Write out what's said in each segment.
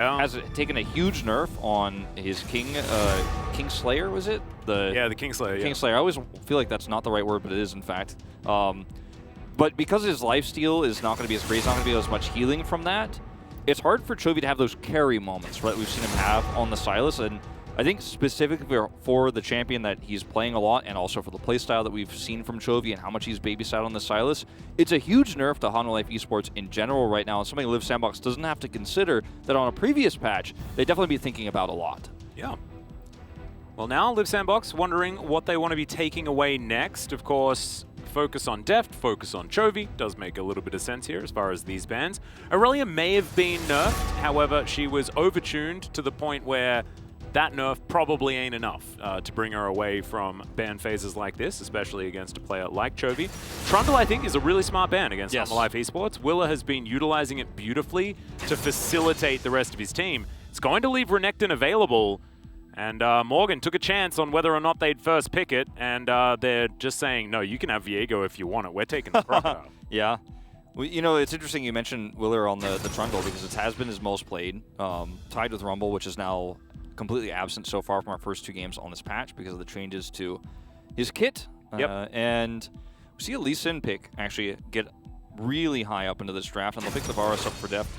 has taken a huge nerf on his Kingslayer, was it? Yeah, the Kingslayer. Yeah. Kingslayer. I always feel like that's not the right word, but it is in fact. But because his lifesteal is not going to be as great, he's not going to be as much healing from that. It's hard for Chovy to have those carry moments, right? We've seen him have on the Sylas, and I think specifically for the champion that he's playing a lot, and also for the playstyle that we've seen from Chovy and how much he's babysat on the Sylas, it's a huge nerf to Hanwha Life Esports in general right now, and something Live Sandbox doesn't have to consider that on a previous patch, they'd definitely be thinking about a lot. Yeah. Well, now Live Sandbox wondering what they want to be taking away next. Of course, focus on Deft, focus on Chovy. Does make a little bit of sense here as far as these bans. Aurelia may have been nerfed, however, she was overtuned to the point where that nerf probably ain't enough to bring her away from ban phases like this, especially against a player like Chovy. Trundle, I think, is a really smart ban against Hanwha Life Esports. Willa has been utilizing it beautifully to facilitate the rest of his team. It's going to leave Renekton available, and Morgan took a chance on whether or not they'd first pick it, and they're just saying, no, you can have Viego if you want it. We're taking the Crocodile. Yeah. Well, you know, it's interesting you mentioned Willer on the Trundle because it has been his most played, tied with Rumble, which is now completely absent so far from our first 2 games on this patch because of the changes to his kit. And we see a Lee Sin pick actually get really high up into this draft, and they'll pick the Varus up for depth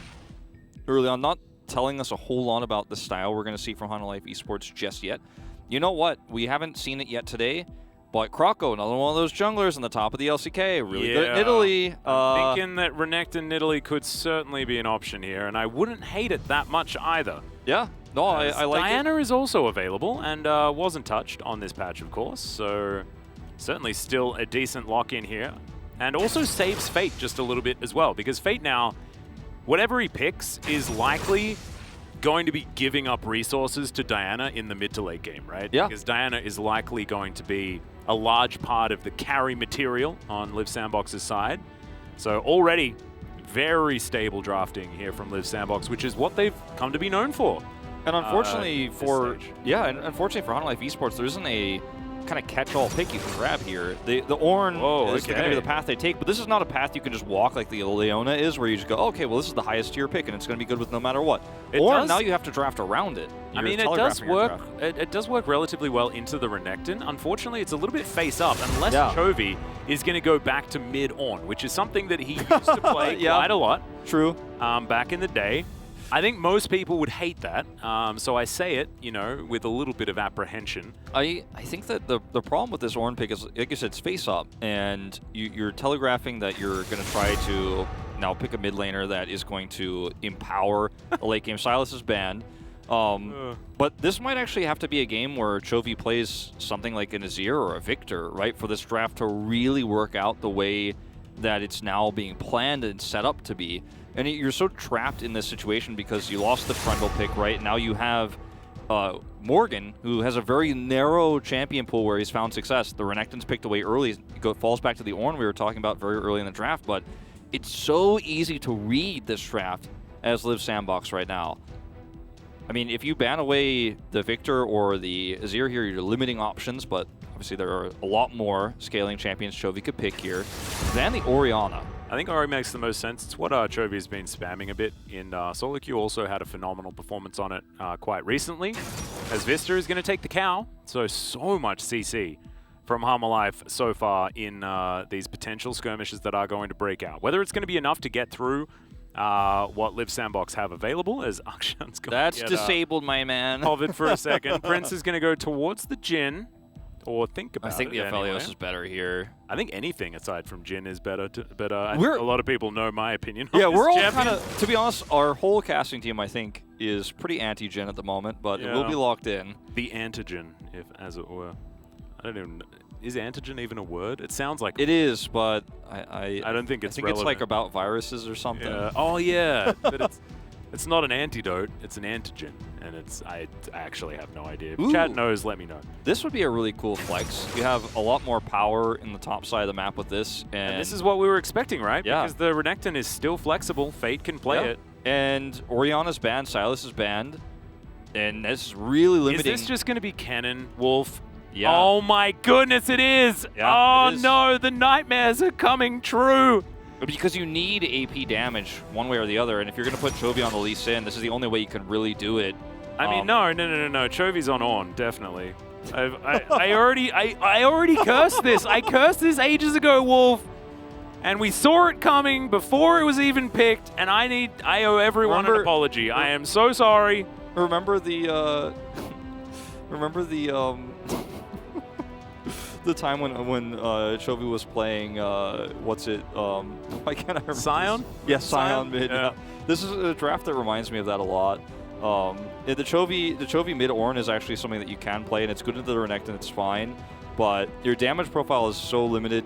early on, not telling us a whole lot about the style we're going to see from Hanwha Life Esports just yet. You know what? We haven't seen it yet today, but Croco, another one of those junglers on the top of the LCK, really good at Nidalee. I'm thinking that Renekton Nidalee could certainly be an option here, and I wouldn't hate it that much either. Yeah. No, I like Diana is also available and wasn't touched on this patch, of course, so certainly still a decent lock-in here. And also saves Fate just a little bit as well, because Fate now, whatever he picks is likely going to be giving up resources to Diana in the mid to late game, right? Yeah. Because Diana is likely going to be a large part of the carry material on Live Sandbox's side. So already very stable drafting here from Live Sandbox, which is what they've come to be known for. And unfortunately unfortunately for Hanwha Life Esports, there isn't a kind of catch-all pick you can grab here. The Ornn is going to be the path they take, but this is not a path you can just walk like the Leona is, where you just go, okay, well, this is the highest tier pick, and it's going to be good with no matter what. Ornn, now you have to draft around it. I mean, it does work. It does work relatively well into the Renekton. Unfortunately, it's a little bit face up, unless Chovy is going to go back to mid Ornn, which is something that he used to play quite a lot. True. Back in the day. I think most people would hate that, so I say it, you know, with a little bit of apprehension. I think that the problem with this Ornn pick is, like you said, it's face up, and you're telegraphing that you're going to try to now pick a mid laner that is going to empower a late game. Sylas is banned, but this might actually have to be a game where Chovy plays something like an Azir or a Victor, right, for this draft to really work out the way that it's now being planned and set up to be. And you're so trapped in this situation because you lost the Trundle pick, right? Now you have Morgan, who has a very narrow champion pool where he's found success. The Renekton's picked away early. It falls back to the Ornn we were talking about very early in the draft, but it's so easy to read this draft as Live Sandbox right now. I mean, if you ban away the Victor or the Azir here, you're limiting options, but obviously there are a lot more scaling champions Chovy could pick here than the Orianna. I think Ori makes the most sense. It's what Chovy has been spamming a bit in solo queue. Also had a phenomenal performance on it quite recently. As Vista is going to take the cow, so much CC from Hanwha Life so far in these potential skirmishes that are going to break out. Whether it's going to be enough to get through what Live Sandbox have available, as Akshan's going to get disabled, my man. Hovered for a second. Prince is going to go towards the Jhin. Or think about it. I think the Aphelios is better here. I think anything aside from Jhin is better. I think a lot of people know my opinion on we're all champion. kind of, to be honest, our whole casting team, I think, is pretty anti-Jhin at the moment, but it will be locked in. The antigen, if as it were. I don't even know. Is antigen even a word? It sounds like it is, but I don't think it's I think relevant. it's like about viruses or something. Yeah. Oh yeah, but it's not an antidote, it's an antigen. And I actually have no idea. If chat knows, let me know. This would be a really cool flex. You have a lot more power in the top side of the map with this. And this is what we were expecting, right? Yeah. Because the Renekton is still flexible. Fate can play it. And Orianna's banned, Sylas is banned. And this is really limiting. Is this just going to be Cannon, Wolf? Yeah. Oh my goodness, it is! Yeah, oh no, the nightmares are coming true! Because you need AP damage one way or the other, and if you're going to put Chovy on the Lee Sin, this is the only way you can really do it. I mean, no. Chovy's on Ornn, definitely. I already cursed this. I cursed this ages ago, Wolf, and we saw it coming before it was even picked. And I owe everyone an apology. I am so sorry. Remember the the time when Chovy was playing what's it? Why can't I remember? Scion? Yes, Scion mid. Yeah. This is a draft that reminds me of that a lot. The Chovy mid Ornn is actually something that you can play, and it's good into the Renekton, it's fine. But your damage profile is so limited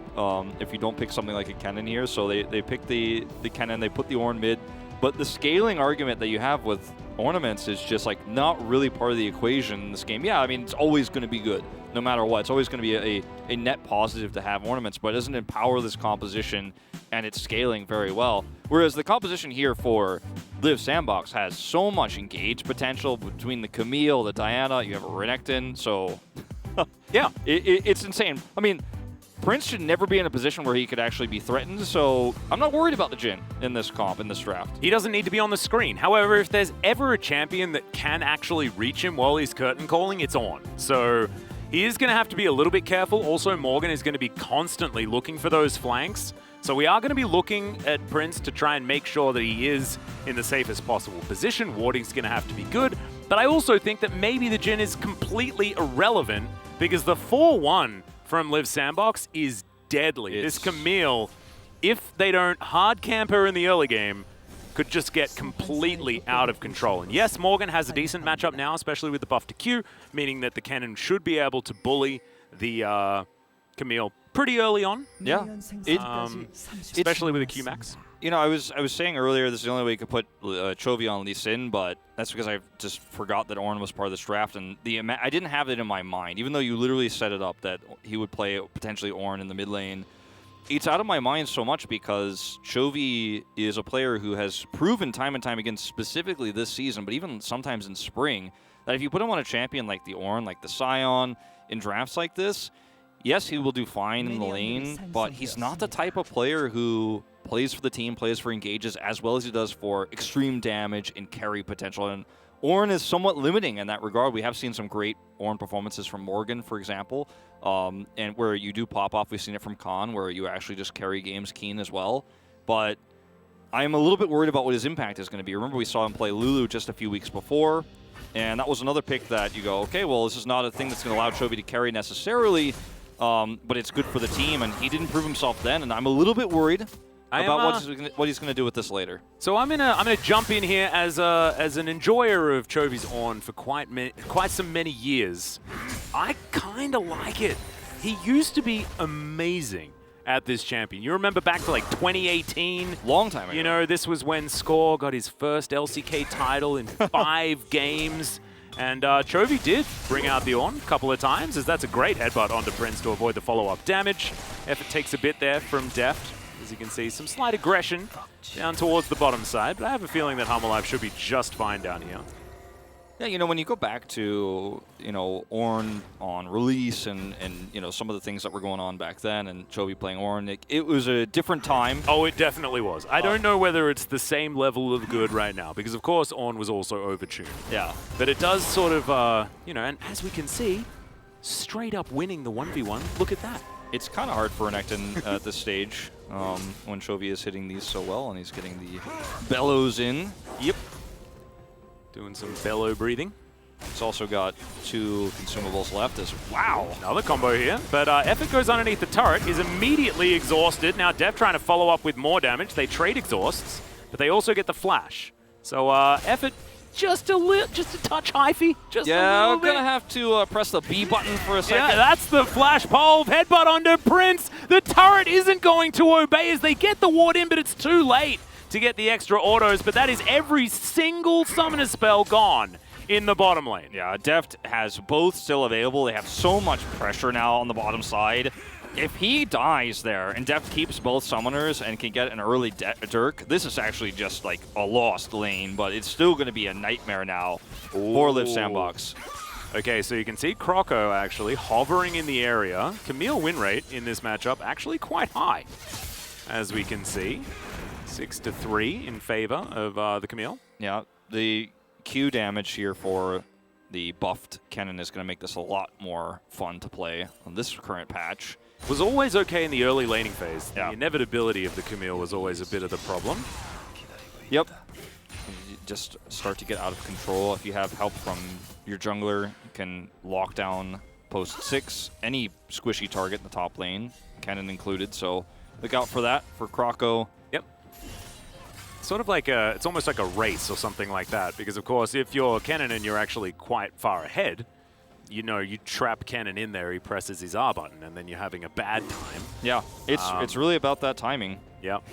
if you don't pick something like a Kennen here. So they pick the Kennen, they put the Ornn mid. But the scaling argument that you have with ornaments is just like not really part of the equation in this game. Yeah, I mean, it's always going to be good, no matter what. It's always going to be a net positive to have ornaments, but it doesn't empower this composition, and it's scaling very well. Whereas the composition here for Live Sandbox has so much engage potential between the Camille, the Diana, you have a Renekton, so yeah, it's insane. I mean, Prince should never be in a position where he could actually be threatened, so I'm not worried about the Jhin in this comp, in this draft. He doesn't need to be on the screen. However, if there's ever a champion that can actually reach him while he's curtain calling, it's Ornn. So he is going to have to be a little bit careful. Also, Morgan is going to be constantly looking for those flanks. So we are going to be looking at Prince to try and make sure that he is in the safest possible position. Warding's going to have to be good. But I also think that maybe the Jhin is completely irrelevant because the 4-1 from Live Sandbox is deadly. This Camille, if they don't hard camp her in the early game, could just get completely out of control. And yes, Morgan has a decent matchup now, especially with the buff to Q, meaning that the Kennen should be able to bully the Camille pretty early on. Yeah. Especially with the Q max. You know, I was saying earlier this is the only way you could put Chovy on Lee Sin, but that's because I just forgot that Ornn was part of this draft, and I didn't have it in my mind, even though you literally set it up that he would play potentially Ornn in the mid lane. It's out of my mind so much because Chovy is a player who has proven time and time again, specifically this season, but even sometimes in spring, that if you put him on a champion like the Ornn, like the Scion, in drafts like this, yes, he will do fine in the lane, but he's not the type of player who plays for the team, plays for engages as well as he does for extreme damage and carry potential. And Ornn is somewhat limiting in that regard. We have seen some great Ornn performances from Morgan, for example, and where you do pop off. We've seen it from Khan, where you actually just carry games Keen as well. But I'm a little bit worried about what his impact is going to be. Remember, we saw him play Lulu just a few weeks before, and that was another pick that you go, okay, well, this is not a thing that's going to allow Chovy to carry necessarily, but it's good for the team, and he didn't prove himself then, and I'm a little bit worried about what he's going to do with this later. So I'm gonna jump in here as an enjoyer of Chovy's Ornn for quite some many years. I kind of like it. He used to be amazing at this champion. You remember back to like 2018? Long time ago. You know, this was when Score got his first LCK title in 5 games. And Chovy did bring out the Ornn a couple of times, as that's a great headbutt onto Prince to avoid the follow-up damage. Effort takes a bit there from Deft. As you can see, some slight aggression down towards the bottom side, but I have a feeling that Humalive should be just fine down here. Yeah, you know, when you go back to, you know, Ornn on release and you know, some of the things that were going on back then and Chovy playing Ornn, it was a different time. Oh, it definitely was. I don't know whether it's the same level of good right now, because of course Ornn was also overtuned. Yeah. But it does sort of, you know, and as we can see, straight up winning the 1v1. Look at that. It's kind of hard for Renekton at this stage when Chovy is hitting these so well and he's getting the bellows in. Yep. Doing some bellow breathing. He's also got 2 consumables left as wow. Another combo here. But Effort goes underneath the turret, is immediately exhausted. Now Dev trying to follow up with more damage. They trade exhausts, but they also get the flash. So Effort just a touch hyphy. Yeah, I'm gonna have to press the B button for a second. Yeah, that's the flash pole. Headbutt onto Prince. The turret isn't going to obey as they get the ward in, but it's too late to get the extra autos. But that is every single summoner spell gone in the bottom lane. Yeah, Deft has both still available. They have so much pressure now on the bottom side. If he dies there and Deft keeps both summoners and can get an early Dirk, this is actually just like a lost lane, but it's still going to be a nightmare now for Live Sandbox. Okay, so you can see Croco actually hovering in the area. Camille win rate in this matchup actually quite high. as we can see. 6-3 in favor of the Camille. Yeah, the Q damage here for the buffed cannon is going to make this a lot more fun to play on this current patch. Was always okay in the early laning phase. Yeah. The inevitability of the Camille was always a bit of the problem. Yep. You just start to get out of control. If you have help from your jungler, you can lock down post 6, any squishy target in the top lane, cannon included. So look out for that for Croco. Yep. Sort of like it's almost like a race or something like that. Because of course, if you're cannon and you're actually quite far ahead, you know, you trap cannon in there, he presses his R button, and then you're having a bad time. Yeah, it's really about that timing. Yep.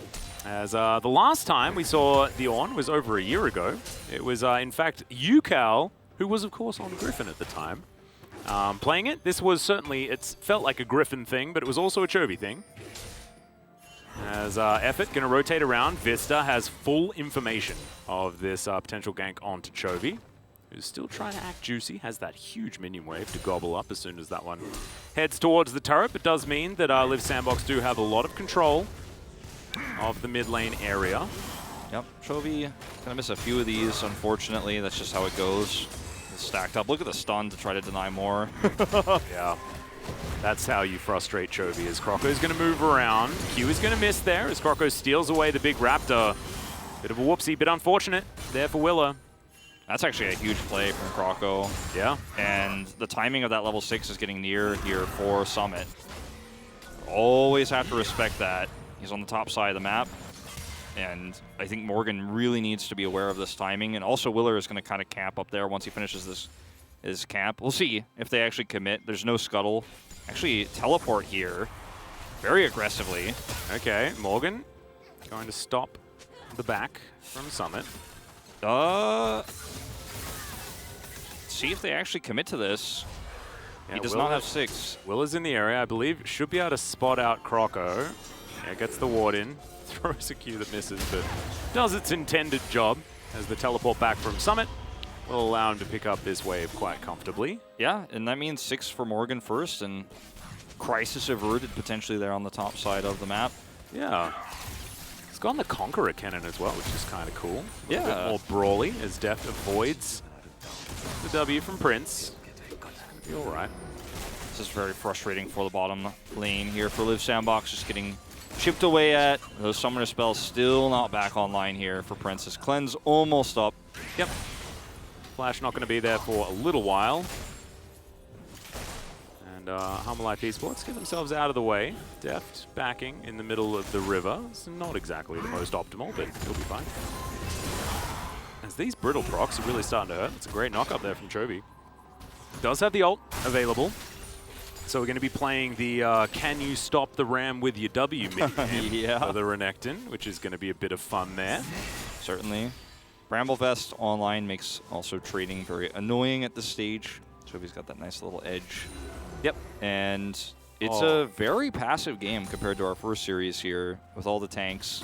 As the last time we saw the Ornn was over a year ago. It was, in fact, Yukal, who was, of course, on Griffin at the time, playing it. This was certainly, it felt like a Griffin thing, but it was also a Chovy thing. As Effort going to rotate around, Vista has full information of this potential gank onto Chovy, who's still trying to act juicy, has that huge minion wave to gobble up as soon as that one heads towards the turret, but does mean that Live Sandbox do have a lot of control of the mid lane area. Yep, Chovy gonna miss a few of these, unfortunately. That's just how it goes. It's stacked up. Look at the stun to try to deny more. Yeah, that's how you frustrate Chovy, as Croco's gonna move around. Q is gonna miss there as Croco steals away the big Raptor. Bit of a whoopsie, bit unfortunate there for Willa. That's actually a huge play from Croco. Yeah. And the timing of that level 6 is getting near here for Summit. Always have to respect that. He's on the top side of the map. And I think Morgan really needs to be aware of this timing. And also Willer is going to kind of camp up there once he finishes his camp. We'll see if they actually commit. There's no scuttle. Actually, teleport here very aggressively. Okay, Morgan going to stop the back from Summit. See if they actually commit to this. Yeah, he does not have 6. Will is in the area, I believe. Should be able to spot out Croco. Yeah, gets the ward in. Throws a Q that misses, but does its intended job as the teleport back from Summit will allow him to pick up this wave quite comfortably. Yeah, and that means 6 for Morgan first, and crisis averted potentially there on the top side of the map. Yeah. He's got the Conqueror cannon as well, which is kind of cool. A Yeah. bit more brawly as Deft avoids the W from Prince. Be all right. This is very frustrating for the bottom lane here for Live Sandbox, just getting chipped away at. Those summoner spells still not back online here for Princess. Cleanse almost up. Yep. Flash not going to be there for a little while. And Humble Life Esports get themselves out of the way. Deft backing in the middle of the river. It's not exactly the most optimal, but he'll be fine. As these brittle procs are really starting to hurt. It's a great knock up there from Chovy. Does have the ult available. So we're going to be playing the Can You Stop the Ram with Your W minigame Yeah. for the Renekton, which is going to be a bit of fun there. Certainly. Bramblevest online makes also trading very annoying at this stage. Chovy's got that nice little edge. Yep. And it's a very passive game compared to our first series here with all the tanks.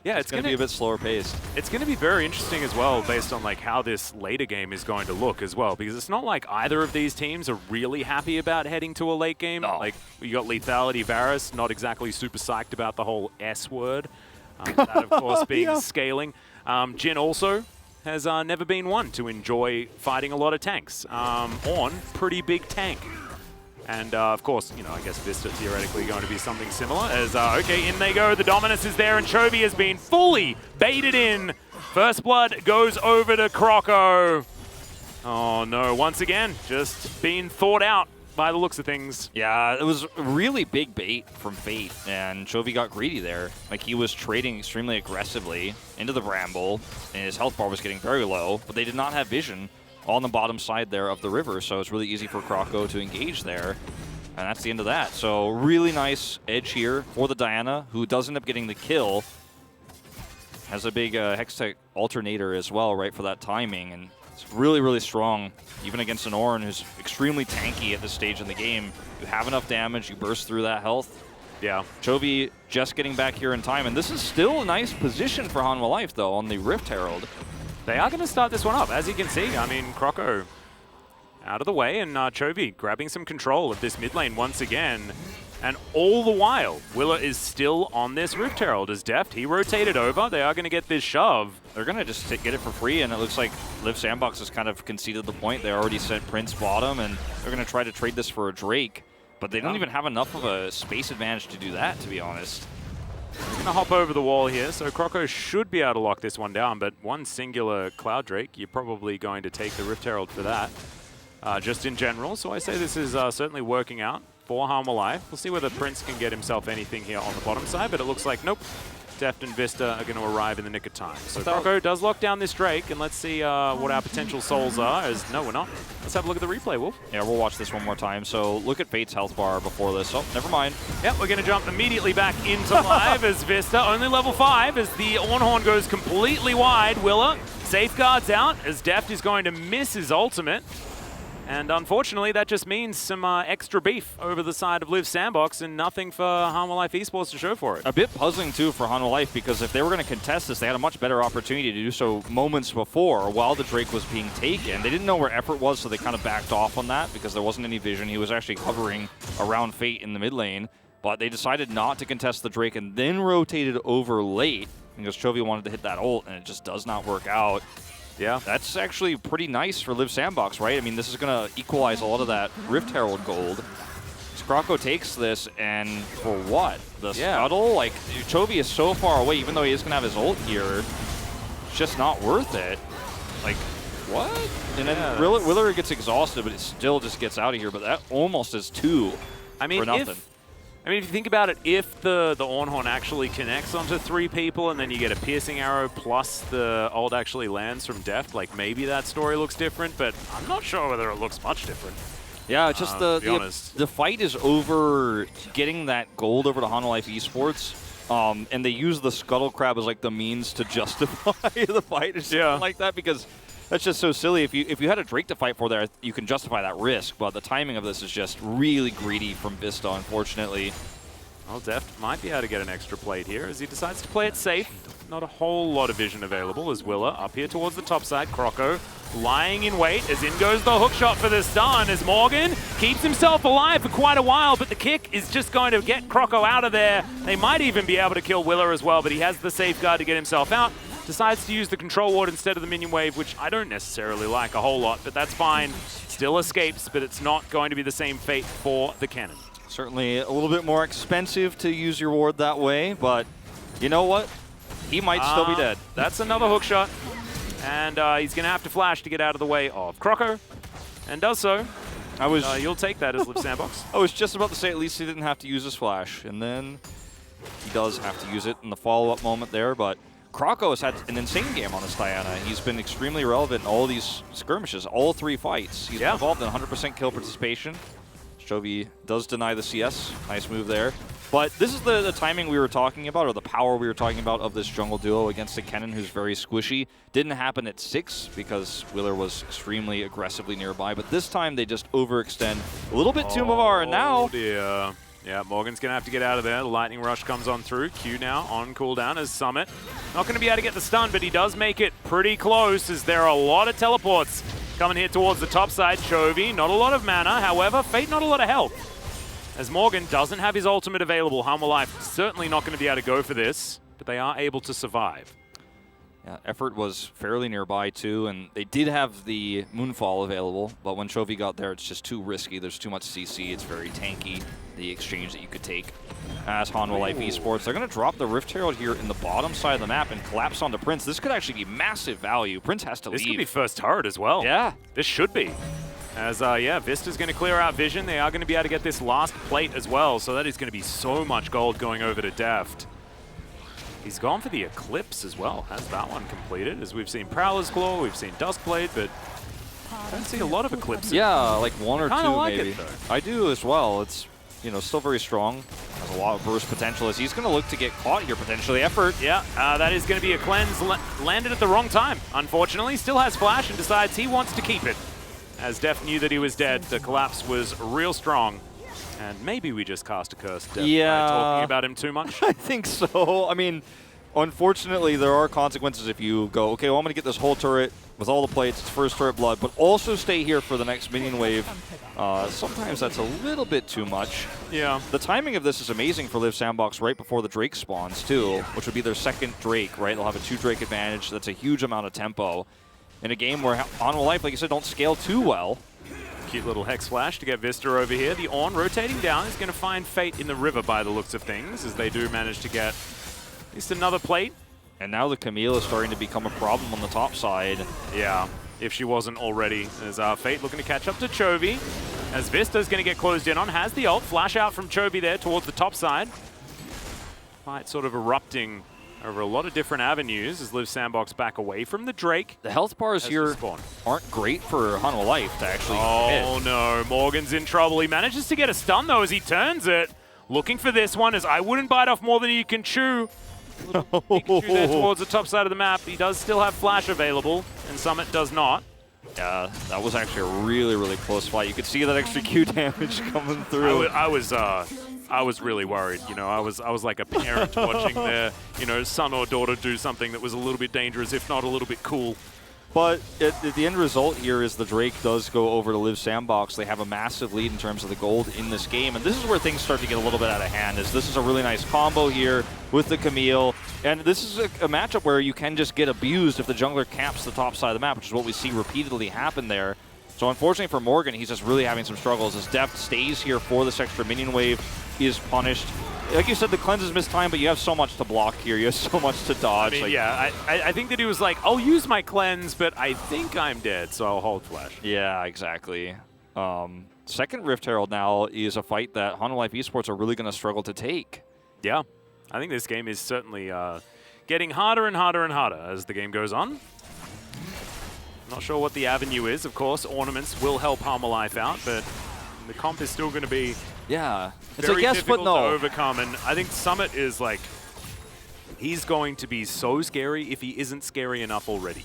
Yeah, it's going to be a bit slower paced. It's going to be very interesting as well based on like how this later game is going to look as well, because it's not like either of these teams are really happy about heading to a late game. No. Like you got Lethality, Varus, not exactly super psyched about the whole S word. That of course being scaling. Jin also has never been one to enjoy fighting a lot of tanks. Ornn, pretty big tank. And of course, you know, I guess Vista theoretically going to be something similar as, okay, in they go. The dominance is there and Chovy has been fully baited in. First blood goes over to Croco. Oh no, once again, just being thought out by the looks of things. Yeah, it was a really big bait from Fate, and Chovy got greedy there. Like, he was trading extremely aggressively into the Bramble, and his health bar was getting very low, but they did not have vision on the bottom side there of the river, so it's really easy for Croco to engage there. And that's the end of that. So really nice edge here for the Diana, who does end up getting the kill. Has a big Hextech alternator as well, right, for that timing. And it's really, really strong, even against an Ornn who's extremely tanky at this stage in the game. You have enough damage, you burst through that health. Yeah. Chovy just getting back here in time. And this is still a nice position for Hanwha Life, though, on the Rift Herald. They are going to start this one up, as you can see. I mean, Croco out of the way, and Chovy grabbing some control of this mid lane once again. And all the while, Willa is still on this Rift Herald as Deft. He rotated over. They are going to get this shove. They're going to just get it for free, and it looks like Liv Sandbox has kind of conceded the point. They already sent Prince bottom, and they're going to try to trade this for a Drake. But they don't even have enough of a space advantage to do that, to be honest. He's going to hop over the wall here, so Croco should be able to lock this one down, but one singular Cloud Drake, you're probably going to take the Rift Herald for that, just in general. So I say this is certainly working out for Harmor Life. We'll see whether Prince can get himself anything here on the bottom side, but it looks like, nope, Deft and Vista are going to arrive in the nick of time. So Croco does lock down this Drake, and let's see what our potential souls are. No, we're not. Let's have a look at the replay, Wolf. Yeah, we'll watch this one more time. So look at Fate's health bar before this. Oh, never mind. Yep, we're going to jump immediately back into live as Vista, only level 5, as the Ornhorn goes completely wide. Willa safeguards out as Deft is going to miss his ultimate. And unfortunately, that just means some extra beef over the side of Liv Sandbox and nothing for Harmor Life Esports to show for it. A bit puzzling, too, for Harmor Life, because if they were going to contest this, they had a much better opportunity to do so moments before while the Drake was being taken. They didn't know where Effort was, so they kind of backed off on that because there wasn't any vision. He was actually hovering around Fate in the mid lane, but they decided not to contest the Drake and then rotated over late because Chovy wanted to hit that ult, and it just does not work out. Yeah. That's actually pretty nice for Liv Sandbox, right? I mean, this is going to equalize a lot of that Rift Herald gold. Scrocco takes this, and for what? The scuttle? Like, Chovy is so far away, even though he is going to have his ult here. It's just not worth it. Like, what? And then Willer gets exhausted, but it still just gets out of here. But that almost is 2 for nothing. If you think about it, if the Ornhorn actually connects onto 3 people and then you get a piercing arrow plus the ult actually lands from Deft, like maybe that story looks different, but I'm not sure whether it looks much different. Yeah, it's just the fight is over getting that gold over to Harmor Life Esports, and they use the Scuttle Crab as like the means to justify the fight or something like that, because that's just so silly. If you had a Drake to fight for there, you can justify that risk, but the timing of this is just really greedy from Vista, unfortunately. Well, Deft might be able to get an extra plate here as he decides to play it safe. Not a whole lot of vision available as Willa up here towards the top side. Croco lying in wait as in goes the hook shot for the stun as Morgan keeps himself alive for quite a while, but the kick is just going to get Croco out of there. They might even be able to kill Willa as well, but he has the safeguard to get himself out. Decides to use the control ward instead of the minion wave, which I don't necessarily like a whole lot, but that's fine. Still escapes, but it's not going to be the same fate for the cannon. Certainly a little bit more expensive to use your ward that way, but you know what? He might still be dead. That's another hook shot, and he's going to have to flash to get out of the way of Croco, and does so. You'll take that as Liv Sandbox. I was just about to say at least he didn't have to use his flash, and then he does have to use it in the follow-up moment there, but Croco has had an insane game on this Diana. He's been extremely relevant in all these skirmishes, all 3 fights. He's involved in 100% kill participation. Chovy does deny the CS. Nice move there. But this is the timing we were talking about, or the power we were talking about of this jungle duo against a Kennen who's very squishy. Didn't happen at 6 because Willer was extremely aggressively nearby. But this time they just overextend a little bit too Mavar, and now... Dear. Yeah, Morgan's going to have to get out of there. The Lightning Rush comes on through. Q now on cooldown as Summit. Not going to be able to get the stun, but he does make it pretty close as there are a lot of teleports coming here towards the top side. Chovy, not a lot of mana. However, Fate, not a lot of health. As Morgan doesn't have his ultimate available. Harmor Life certainly not going to be able to go for this, but they are able to survive. Yeah, Effort was fairly nearby too, and they did have the Moonfall available, but when Chovy got there, it's just too risky. There's too much CC. It's very tanky, the exchange that you could take as Harmor Life Esports. They're going to drop the Rift Herald here in the bottom side of the map and collapse onto Prince. This could actually be massive value. Prince has to leave. This could be first turret as well. Yeah. This should be. As, Vista's going to clear out vision. They are going to be able to get this last plate as well, so that is going to be so much gold going over to Deft. He's gone for the Eclipse as well. Has that one completed? As we've seen Prowler's Claw, we've seen Duskblade, but I don't see a lot of Eclipses. Yeah, like 1 or 2 like maybe. It, though. I do as well. It's, still very strong. Has a lot of burst potential as he's going to look to get caught here potentially. Effort. Yeah, that is going to be a cleanse. Landed at the wrong time, unfortunately. Still has flash and decides he wants to keep it. As Deft knew that he was dead, the collapse was real strong. And maybe we just cast a curse Deft by talking about him too much. I think so. I mean, Unfortunately, there are consequences if you go, okay, well, I'm going to get this whole turret with all the plates, it's first turret blood, but also stay here for the next minion wave. Sometimes that's a little bit too much. Yeah. The timing of this is amazing for Live Sandbox right before the Drake spawns, too, which would be their second Drake, right? They'll have a 2 Drake advantage. That's a huge amount of tempo. In a game where Hanwha Life, like you said, don't scale too well. Cute little Hex Flash to get Vista over here. The Ornn rotating down is going to find Fate in the river by the looks of things, as they do manage to get at least another plate. And now the Camille is starting to become a problem on the top side. Yeah, if she wasn't already. As Fate looking to catch up to Chovy. As Vista's going to get closed in on, has the ult. Flash out from Chovy there towards the top side. Fight sort of erupting over a lot of different avenues as Live Sandbox back away from the Drake. The health bars here aren't great for Hanwha Life to actually hit. No, Morgan's in trouble. He manages to get a stun though as he turns it. Looking for this one as I wouldn't bite off more than you can chew. Pikachu there towards the top side of the map. He does still have Flash available, and Summit does not. Yeah, that was actually a really, really close fight. You could see that extra Q damage coming through. I was really worried. You know, I was like a parent watching their, you know, son or daughter do something that was a little bit dangerous, if not a little bit cool. But the end result here is the Drake does go over to Live Sandbox. They have a massive lead in terms of the gold in this game. And this is where things start to get a little bit out of hand. This is a really nice combo here with the Camille. And this is a matchup where you can just get abused if the jungler caps the top side of the map, which is what we see repeatedly happen there. So unfortunately for Morgan, he's just really having some struggles. As Deft stays here for this extra minion wave, is punished. Like you said, the cleanse is missed time, but you have so much to block here. You have so much to dodge. I mean, like, yeah, I think that he was like, I'll use my cleanse, but I think I'm dead, so I'll hold Flash. Yeah, exactly. Second Rift Herald now is a fight that Hanwha Life Esports are really going to struggle to take. Yeah, I think this game is certainly getting harder and harder and harder as the game goes on. Not sure what the avenue is. Of course, ornaments will help Hanwha Life out, but the comp is still going to be it's very a yes, difficult but no. to overcome. And I think Summit is like, he's going to be so scary if he isn't scary enough already.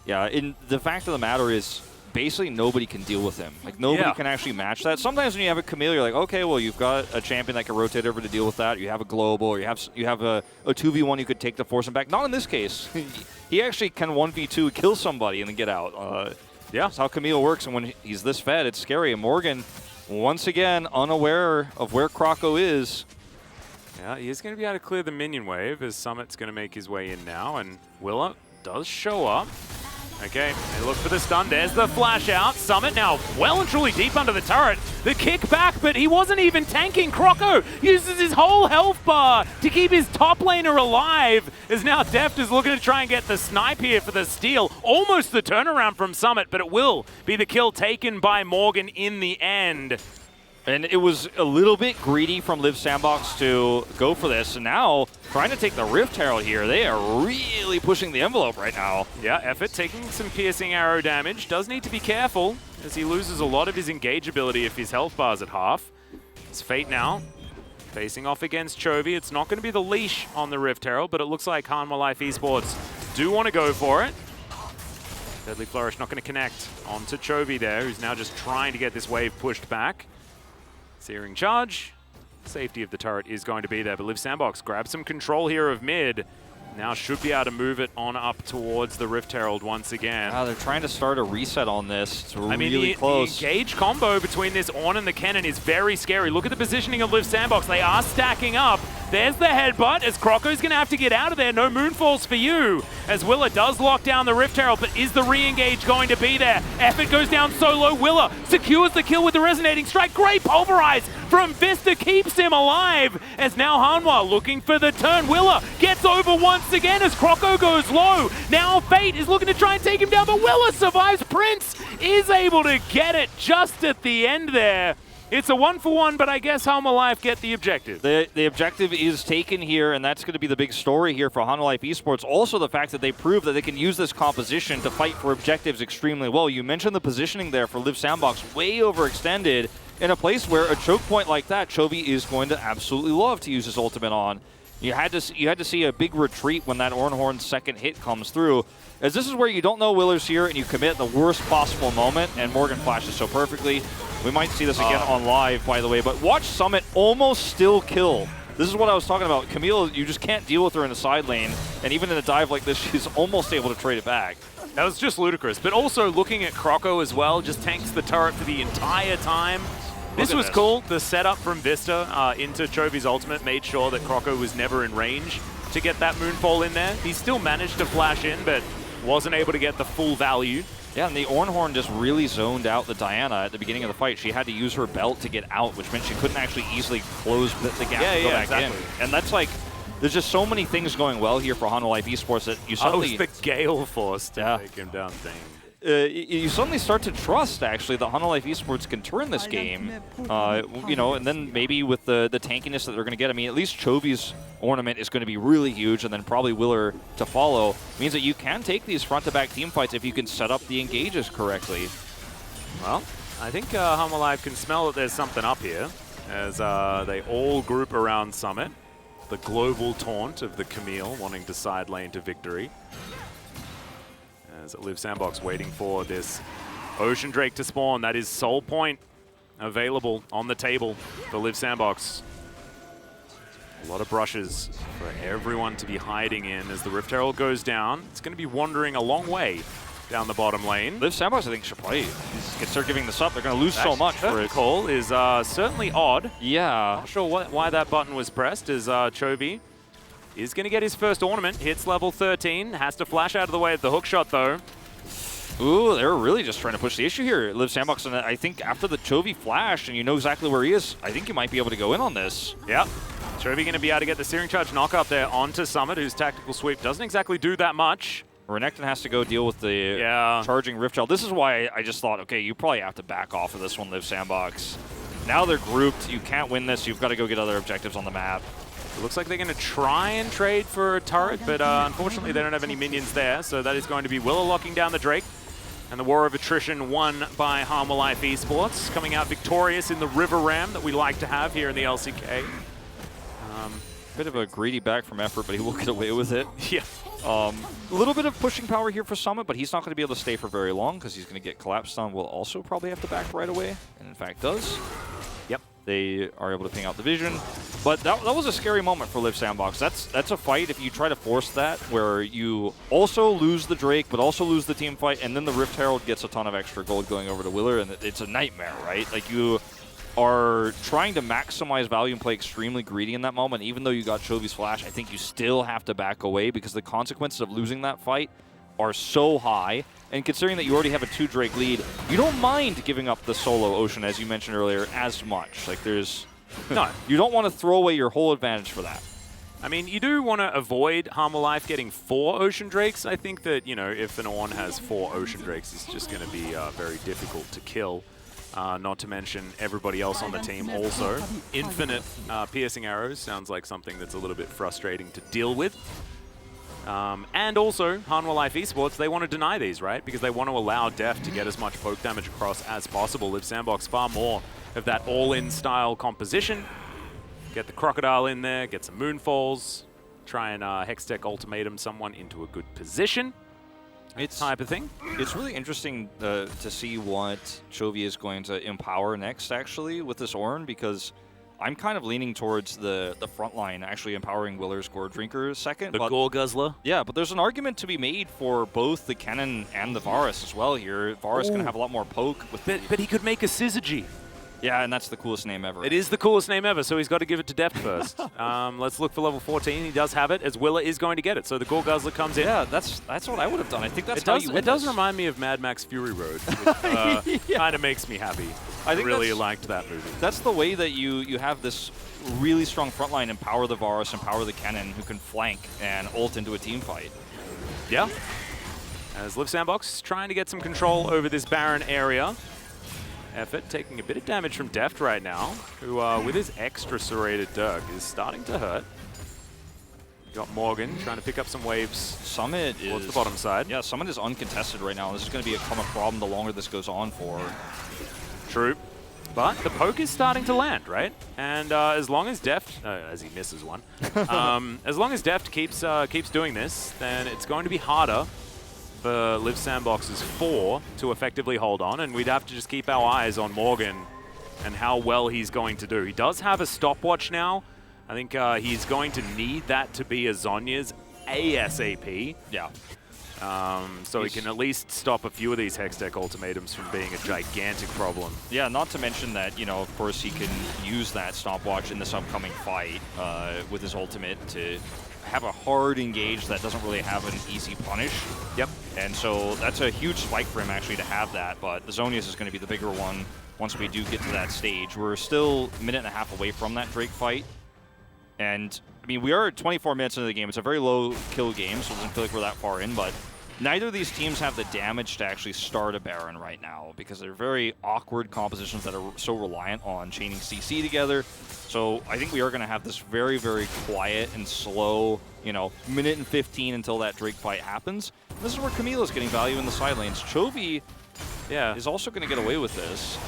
Yeah, and the fact of the matter is, basically nobody can deal with him. Like, nobody can actually match that. Sometimes when you have a Camille, you're like, okay, well, you've got a champion that can rotate over to deal with that. You have a global, or you have a 2v1 you could take to force him back. Not in this case. He actually can 1v2 kill somebody and then get out. That's how Camille works, and when he's this fed, it's scary. And Morgan, once again, unaware of where Croco is. Yeah, he is going to be able to clear the minion wave as Summit's going to make his way in now, and Willa does show up. Okay, they look for the stun. There's the flash out. Summit now well and truly deep under the turret. The kick back, but he wasn't even tanking. Croco uses his whole health bar to keep his top laner alive, as now Deft is looking to try and get the snipe here for the steal. Almost the turnaround from Summit, but it will be the kill taken by Morgan in the end. And it was a little bit greedy from Live Sandbox to go for this. And now, trying to take the Rift Herald here. They are really pushing the envelope right now. Yeah, Effort taking some piercing arrow damage. Does need to be careful, as he loses a lot of his engage ability if his health bar's at half. It's Fate now, facing off against Chovy. It's not going to be the leash on the Rift Herald, but it looks like Hanwha Life Esports do want to go for it. Deadly Flourish not going to connect onto Chovy there, who's now just trying to get this wave pushed back. Searing Charge. Safety of the turret is going to be there, but Live Sandbox grabs some control here of mid. Now should be able to move it on up towards the Rift Herald once again. They're trying to start a reset on this. It's really close. The engage combo between this Ornn and the cannon is very scary. Look at the positioning of Live Sandbox. They are stacking up. There's the headbutt as Croco's going to have to get out of there. No Moonfalls for you. As Willa does lock down the Rift Herald, but is the re-engage going to be there? Effort goes down solo. Willa secures the kill with the Resonating Strike. Great Pulverize from Vista keeps him alive. As now Hanwha looking for the turn. Willa gets over once again as Croco goes low. Now Fate is looking to try and take him down, but Willa survives. Prince is able to get it just at the end there. It's a 1-for-1, but I guess Hanwha Life get the objective. The objective is taken here, and that's going to be the big story here for Hanwha Life Esports. Also the fact that they prove that they can use this composition to fight for objectives extremely well. You mentioned the positioning there for Live Sandbox, way overextended in a place where a choke point like that, Chovy is going to absolutely love to use his ultimate on. You had to see a big retreat when that Ornhorn's second hit comes through, as this is where you don't know Willer's here and you commit the worst possible moment, and Morgan flashes so perfectly. We might see this again on live, by the way, but watch Summit almost still kill This is what I was talking about. Camille, you just can't deal with her in the side lane, and even in a dive like this, she's almost able to trade it back. That was just ludicrous. But also looking at Croco as well, just tanks the turret for the entire time. This was cool. The setup from Vista into Chovy's ultimate made sure that Croco was never in range to get that Moonfall in there. He still managed to flash in, but wasn't able to get the full value. Yeah, and the Ornhorn just really zoned out the Diana at the beginning of the fight. She had to use her belt to get out, which meant she couldn't actually easily close the gap to go back in. And that's like, there's just so many things going well here for Hanwha Life Esports that you suddenly... Oh, it's the Gale Force to take him down thing. You suddenly start to trust, actually, that Hanwha Life Esports can turn this game, you know, and then maybe with the tankiness that they're going to get. I mean, at least Chovy's ornament is going to be really huge, and then probably Willer to follow. Means that you can take these front-to-back team fights if you can set up the engages correctly. Well, I think Hanwha Life can smell that there's something up here, as they all group around Summit. The global taunt of the Camille wanting to side lane to victory. As Liv Sandbox waiting for this Ocean Drake to spawn. That is Soul Point available on the table for Liv Sandbox. A lot of brushes for everyone to be hiding in as the Rift Herald goes down. It's going to be wandering a long way down the bottom lane. Liv Sandbox, I think, should play. Can start giving this up. They're going to lose so much for it. Call is certainly odd. Yeah. Not sure why that button was pressed, as Chovy is going to get his first ornament. Hits level 13. Has to flash out of the way at the hook shot, though. Ooh, they're really just trying to push the issue here. Liv Sandbox, and I think after the Chovy flash, and you know exactly where he is, I think you might be able to go in on this. Yep. Chovy going to be able to get the Searing Charge knock up there onto Summit, whose tactical sweep doesn't exactly do that much. Renekton has to go deal with the charging Rift Gel. This is why I just thought, okay, you probably have to back off of this one, Liv Sandbox. Now they're grouped. You can't win this. You've got to go get other objectives on the map. It looks like they're going to try and trade for a turret, but unfortunately they don't have any minions there, so that is going to be Willa locking down the Drake. And the war of attrition won by Hanwha Life Esports, coming out victorious in the River Ram that we like to have here in the LCK. Bit of a greedy back from effort, but he will get away with it. Yeah. A little bit of pushing power here for Summit, but he's not going to be able to stay for very long because he's going to get collapsed on. Will also probably have to back right away, and in fact does. Yep. They are able to ping out the vision. But that was a scary moment for Liv Sandbox. That's a fight if you try to force that, where you also lose the Drake, but also lose the team fight, and then the Rift Herald gets a ton of extra gold going over to Willer, and it's a nightmare, right? Like, you are trying to maximize value and play extremely greedy in that moment. Even though you got Chovy's flash, I think you still have to back away because the consequences of losing that fight are so high. And considering that you already have a 2 Drake lead, you don't mind giving up the solo Ocean, as you mentioned earlier, as much. Like, there's... No. You don't want to throw away your whole advantage for that. I mean, you do want to avoid Hanwha Life getting 4 Ocean Drakes. I think that, you know, if an Ornn has 4 Ocean Drakes, it's just going to be very difficult to kill. Not to mention everybody else on the team also. Infinite piercing arrows sounds like something that's a little bit frustrating to deal with. And also, Hanwha Life Esports, they want to deny these, right? Because they want to allow Deft to get as much poke damage across as possible. Liv Sandbox far more of that all-in style composition. Get the Crocodile in there, get some Moonfalls, try and Hextech ultimatum someone into a good position. It's type of thing. It's really interesting to see what Chovy is going to empower next, actually, with this Ornn, because I'm kind of leaning towards the front line, actually empowering Willer's Gore Drinker second. The Gore Guzzler? Yeah, but there's an argument to be made for both the Kennen and the Varus as well here. Varus going to have a lot more poke. But he could make a Syzygy. Yeah, and that's the coolest name ever. It is the coolest name ever, so he's got to give it to Deft first. Let's look for level 14. He does have it, as Willa is going to get it. So the Gore Guzzler comes in. Yeah, that's what I would have done. I think that's how you win It does remind me of Mad Max Fury Road, which kind of makes me happy. I really liked that movie. That's the way that you have this really strong front line, empower the Varus, empower the Kennen, who can flank and ult into a team fight. Yeah. As Liv Sandbox trying to get some control over this barren area. Effort taking a bit of damage from Deft right now, who with his extra serrated Dirk is starting to hurt. Got Morgan trying to pick up some waves. Summit is towards the bottom side. Yeah, Summit is uncontested right now. This is going to become a problem the longer this goes on for. True. But the poke is starting to land, right? And as long as Deft, as he misses one, as long as Deft keeps doing this, then it's going to be harder for Liv Sandbox's 4 to effectively hold on, and we'd have to just keep our eyes on Morgan and how well he's going to do. He does have a stopwatch now, I think he's going to need that to be a Zhonya's ASAP. Yeah. So he can at least stop a few of these Hextech ultimatums from being a gigantic problem. Yeah, not to mention that, you know, of course he can use that stopwatch in this upcoming fight with his ultimate to have a hard engage that doesn't really have an easy punish. Yep. And so that's a huge spike for him actually to have that, but the Zhonya's is going to be the bigger one once we do get to that stage. We're still a minute and a half away from that Drake fight. And, I mean, we are 24 minutes into the game. It's a very low kill game, so it doesn't feel like we're that far in, but neither of these teams have the damage to actually start a Baron right now because they're very awkward compositions that are so reliant on chaining CC together. So I think we are going to have this very, very quiet and slow, you know, minute and 15 until that Drake fight happens. And this is where Camille's getting value in the side lanes. Chovy is also going to get away with this.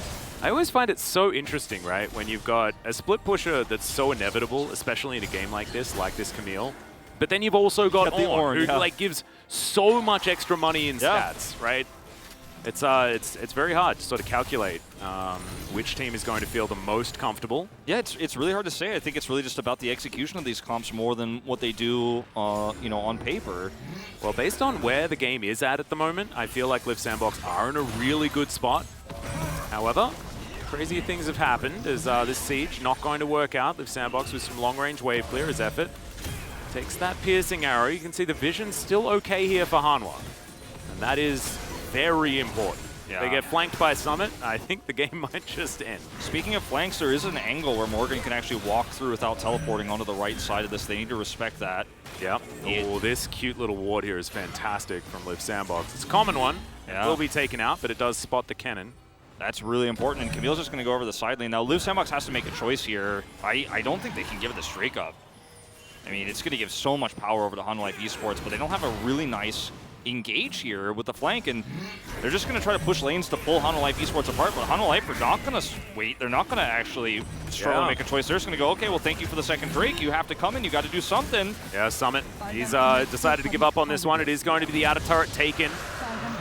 I always find it so interesting, right, when you've got a split pusher that's so inevitable, especially in a game like this Camille. But then you've also got Ornn, who like gives so much extra money in stats, right? It's very hard to sort of calculate which team is going to feel the most comfortable. Yeah, it's really hard to say. I think it's really just about the execution of these comps more than what they do, you know, on paper. Well, based on where the game is at the moment, I feel like Liv Sandbox are in a really good spot. However, crazy things have happened as this siege not going to work out. Liv Sandbox with some long-range wave clear as effort. Takes that piercing arrow. You can see the vision's still okay here for Hanwha. And that is very important. Yeah. They get flanked by Summit. I think the game might just end. Speaking of flanks, there is an angle where Morgan can actually walk through without teleporting onto the right side of this. They need to respect that. Yep. Oh, this cute little ward here is fantastic from Liv Sandbox. It's a common one. Yeah. It will be taken out, but it does spot the cannon. That's really important, and Camille's just going to go over the side lane. Now, Liv Sandbox has to make a choice here. I don't think they can give it the Drake up. I mean, it's going to give so much power over to Hanwha Life Esports, but they don't have a really nice engage here with the flank, and they're just going to try to push lanes to pull Hanwha Life Esports apart, but Hanwha Life are not going to wait. They're not going to actually struggle to make a choice. They're just going to go, okay, well, thank you for the second Drake. You have to come in. You got to do something. Yeah, Summit. He's decided to give up on this one. It is going to be the outer turret taken.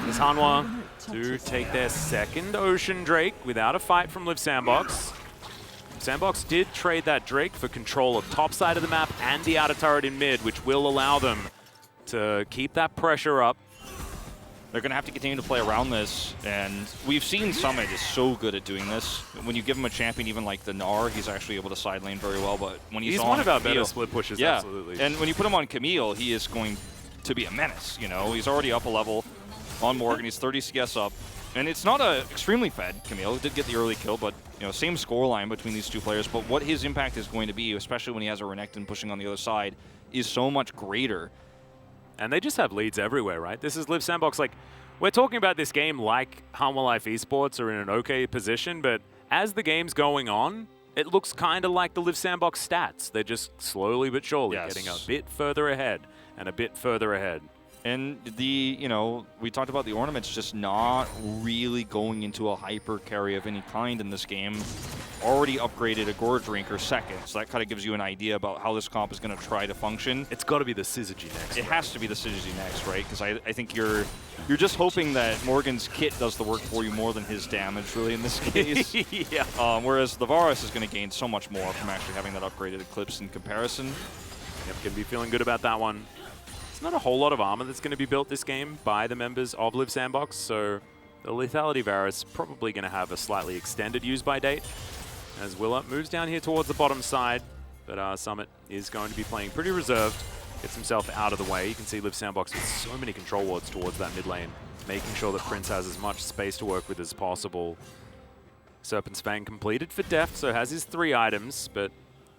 Is Hanwha to take their second Ocean Drake without a fight from Liv Sandbox. Sandbox did trade that Drake for control of top side of the map and the outer turret in mid, which will allow them to keep that pressure up. They're going to have to continue to play around this, and we've seen Summit is so good at doing this. When you give him a champion even like the Gnar, he's actually able to side lane very well, but when he's on one of our Camille, better split pushes, absolutely. And when you put him on Camille, he is going to be a menace, you know? He's already up a level on Morgan. He's 30 CS up. And it's not a extremely fed Camille. He did get the early kill, but you know, same score line between these two players. But what his impact is going to be, especially when he has a Renekton pushing on the other side, is so much greater. And they just have leads everywhere, right? This is Liv Sandbox. Like, we're talking about this game like Hanwha Life Esports are in an okay position, but as the game's going on, it looks kind of like the Liv Sandbox stats. They're just slowly but surely getting a bit further ahead and a bit further ahead. And the, you know, we talked about the ornaments just not really going into a hyper carry of any kind in this game. Already upgraded a Gore Drinker second, so that kind of gives you an idea about how this comp is going to try to function. It's got to be the Syzygy next. It has to be the Syzygy next, right? Because I think you're just hoping that Morgan's kit does the work for you more than his damage, really, in this case. Yeah. Whereas the Varus is going to gain so much more from actually having that upgraded Eclipse in comparison. Yep, going to be feeling good about that one. Not a whole lot of armor that's going to be built this game by the members of Liv Sandbox, so the Lethality Varus probably going to have a slightly extended use-by date as Willa moves down here towards the bottom side, but Summit is going to be playing pretty reserved, gets himself out of the way. You can see Liv Sandbox with so many control wards towards that mid lane, making sure that Prince has as much space to work with as possible. Serpent's Fang completed for Deft, so has his 3 items, but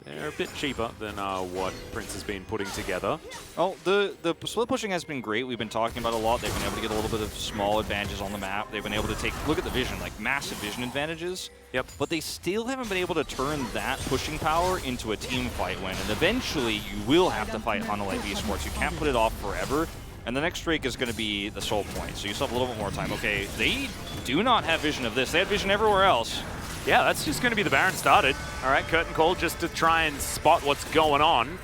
they're a bit cheaper than what Prince has been putting together. Oh, the split pushing has been great. We've been talking about it a lot. They've been able to get a little bit of small advantages on the map. They've been able to look at the vision, like massive vision advantages. Yep. But they still haven't been able to turn that pushing power into a team fight win. And eventually you will have to fight Hanwha Life Esports. You can't put it off forever. And the next streak is going to be the soul point. So you still have a little bit more time. Okay, they do not have vision of this. They had vision everywhere else. Yeah, that's just going to be the Baron started. All right, Curtain Call just to try and spot what's going on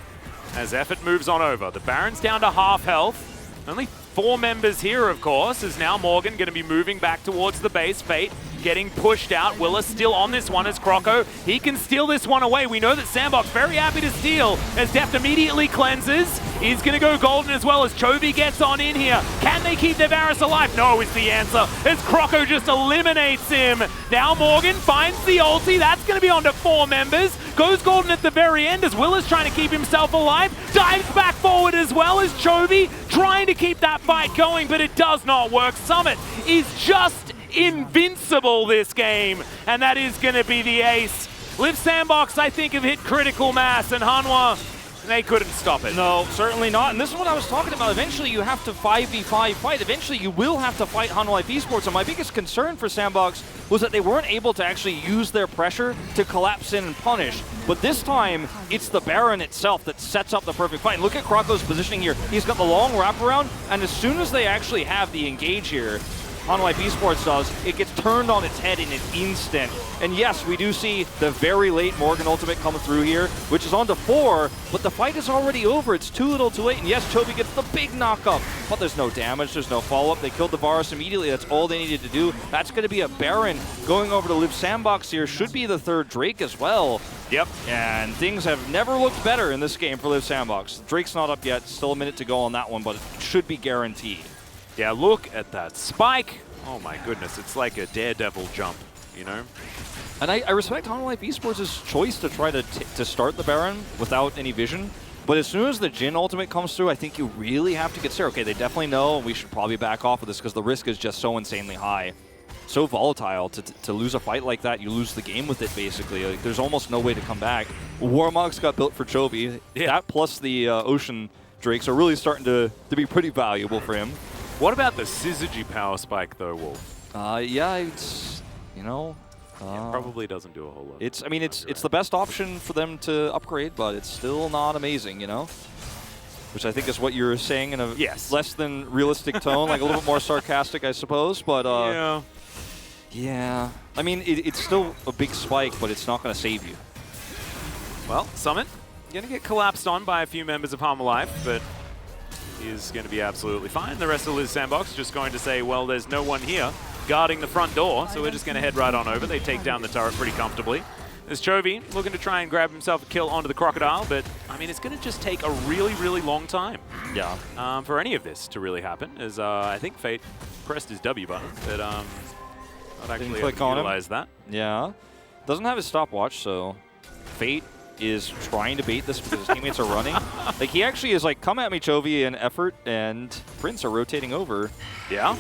as effort moves on over. The Baron's down to half health. Only 4 members here, of course, as now Morgan going to be moving back towards the base. Fate getting pushed out. Willis still on this one as Croco. He can steal this one away. We know that Sandbox very happy to steal as Deft immediately cleanses. He's going to go golden as well as Chovy gets on in here. Can they keep their Varus alive? No is the answer as Croco just eliminates him. Now Morgan finds the ulti. That's going to be on to 4 members. Goes golden at the very end as Willis trying to keep himself alive. Dives back forward as well as Chovy trying to keep that fight going, but it does not work. Summit is just invincible this game, and that is going to be the ace. Liv Sandbox, I think, have hit critical mass, and Hanwha, they couldn't stop it. No, certainly not. And this is what I was talking about. Eventually, you have to 5v5 fight. Eventually, you will have to fight Hanwha Life Esports. And my biggest concern for Sandbox was that they weren't able to actually use their pressure to collapse in and punish. But this time, it's the Baron itself that sets up the perfect fight. And look at Croco's positioning here. He's got the long wraparound, and as soon as they actually have the engage here, Hanwha Life Esports does, it gets turned on its head in an instant. And yes, we do see the very late Morgan ultimate coming through here, which is on to 4, but the fight is already over. It's too little too late, and yes, Chovy gets the big knock-up, but there's no damage, there's no follow-up. They killed the Varus immediately. That's all they needed to do. That's going to be a Baron going over to Liv Sandbox here. Should be the 3rd Drake as well. Yep. And things have never looked better in this game for Liv Sandbox. Drake's not up yet. Still a minute to go on that one, but it should be guaranteed. Yeah, look at that spike. Oh my goodness, it's like a daredevil jump, you know? And I respect Hanwha Life Esports' choice to try to start the Baron without any vision. But as soon as the Jhin ultimate comes through, I think you really have to get scared. Okay, they definitely know we should probably back off of this because the risk is just so insanely high. So volatile. To lose a fight like that, you lose the game with it, basically. Like, there's almost no way to come back. Warmog's got built for Chovy. Yeah. That plus the Ocean Drakes are really starting to be pretty valuable for him. What about the Syzygy power spike, though, Wolf? Yeah, it's, you know... It probably doesn't do a whole lot. It's the best option for them to upgrade, but it's still not amazing, you know? Which I think is what you're saying in a less than realistic tone, like a little bit more sarcastic, I suppose, but... Yeah. I mean, it's still a big spike, but it's not going to save you. Well, Summit, going to get collapsed on by a few members of Hanwha Life, but is going to be absolutely fine. The rest of Liv Sandbox just going to say, well, there's no one here guarding the front door, so we're just going to head right on over. They take down the turret pretty comfortably. There's Chovy looking to try and grab himself a kill onto the Crocodile, but, I mean, it's going to just take a really, really long time for any of this to really happen, as I think Fate pressed his W button, but not actually able to utilize that. Yeah. Doesn't have his stopwatch, so Fate is trying to bait this because his teammates are running. Like, he actually is like, come at me, Chovy, in effort, and Prince are rotating over. Yeah.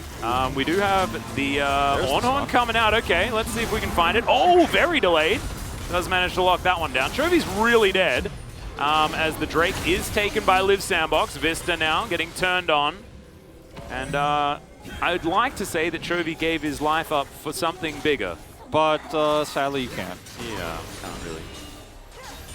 We do have the Ornhorn coming out. Okay, let's see if we can find it. Oh, very delayed. Does manage to lock that one down. Chovy's really dead as the Drake is taken by Liv Sandbox. Vista now getting turned on. And I'd like to say that Chovy gave his life up for something bigger. But sadly, you can't. Yeah, can't really.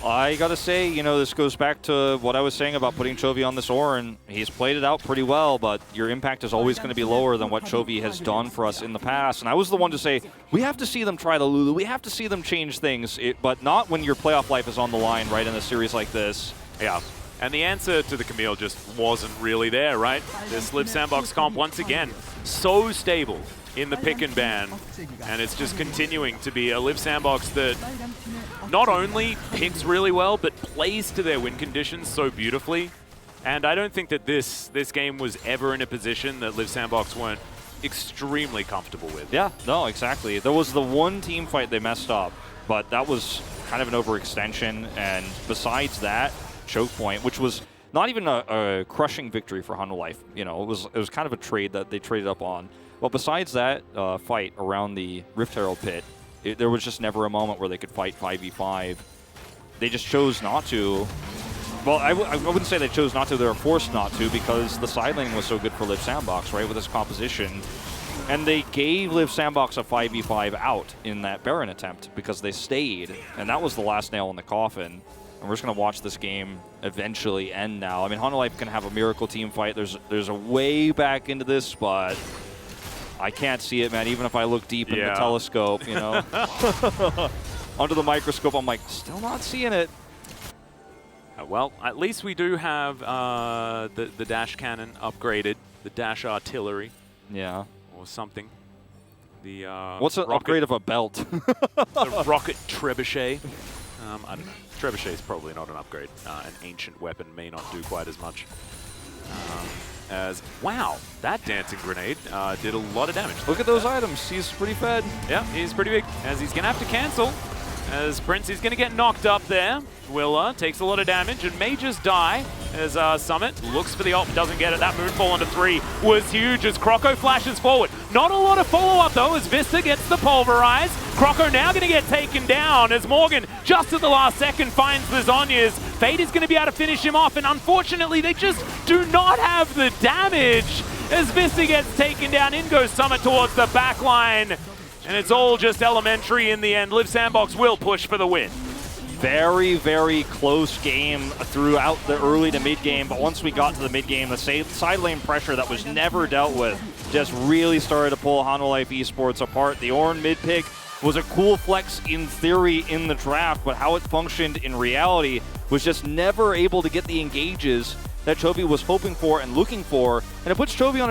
I gotta say, you know, this goes back to what I was saying about putting Chovy on this ore, and he's played it out pretty well, but your impact is always going to be lower than what Chovy has done for us in the past. And I was the one to say, we have to see them try the Lulu, we have to see them change things, but not when your playoff life is on the line, right, in a series like this. Yeah. And the answer to the Camille just wasn't really there, right? This Liv Sandbox comp, once again, so stable in the pick and ban, and it's just continuing to be a Liv Sandbox that not only picks really well, but plays to their win conditions so beautifully. And I don't think that this game was ever in a position that Liv Sandbox weren't extremely comfortable with. Yeah, no, exactly. There was the one team fight they messed up, but that was kind of an overextension, and besides that, choke point, which was not even a crushing victory for Hanwha Life. You know, it was kind of a trade that they traded up on. But besides that fight around the Rift Herald pit, there was just never a moment where they could fight 5v5. They just chose not to. Well, I wouldn't say they chose not to. They were forced not to because the side laning was so good for Liv Sandbox, right, with this composition. And they gave Liv Sandbox a 5v5 out in that Baron attempt because they stayed. And that was the last nail in the coffin. And we're just going to watch this game eventually end now. I mean, Hanwha Life can have a miracle team fight. There's a way back into this, but I can't see it, man, even if I look deep in the telescope, you know. Under the microscope, I'm like, still not seeing it. Well, at least we do have the dash cannon upgraded, the dash artillery. Yeah. Or something. The What's an upgrade of a belt? the rocket trebuchet. I don't know. Trebuchet is probably not an upgrade. An ancient weapon may not do quite as much. Wow, that dancing grenade did a lot of damage. Look at those items. He's pretty fed. Yeah, he's pretty big. As he's going to have to cancel. As Prince is going to get knocked up there. Willa takes a lot of damage and may just die. As Summit looks for the ult, doesn't get it. That moonfall onto 3 was huge as Croco flashes forward. Not a lot of follow-up though as Vista gets the pulverize. Croco now going to get taken down as Morgan just at the last second finds the Zhonya's. Fate is going to be able to finish him off, and unfortunately they just do not have the damage as Vista gets taken down. In goes Summit towards the back line. And it's all just elementary in the end. Liv Sandbox will push for the win. Very, very close game throughout the early to mid game, but once we got to the mid game, the side lane pressure that was never dealt with just really started to pull Hanwha Esports apart. The Ornn mid pick was a cool flex in theory in the draft, but how it functioned in reality was just never able to get the engages that Chovy was hoping for and looking for, and it puts Chovy on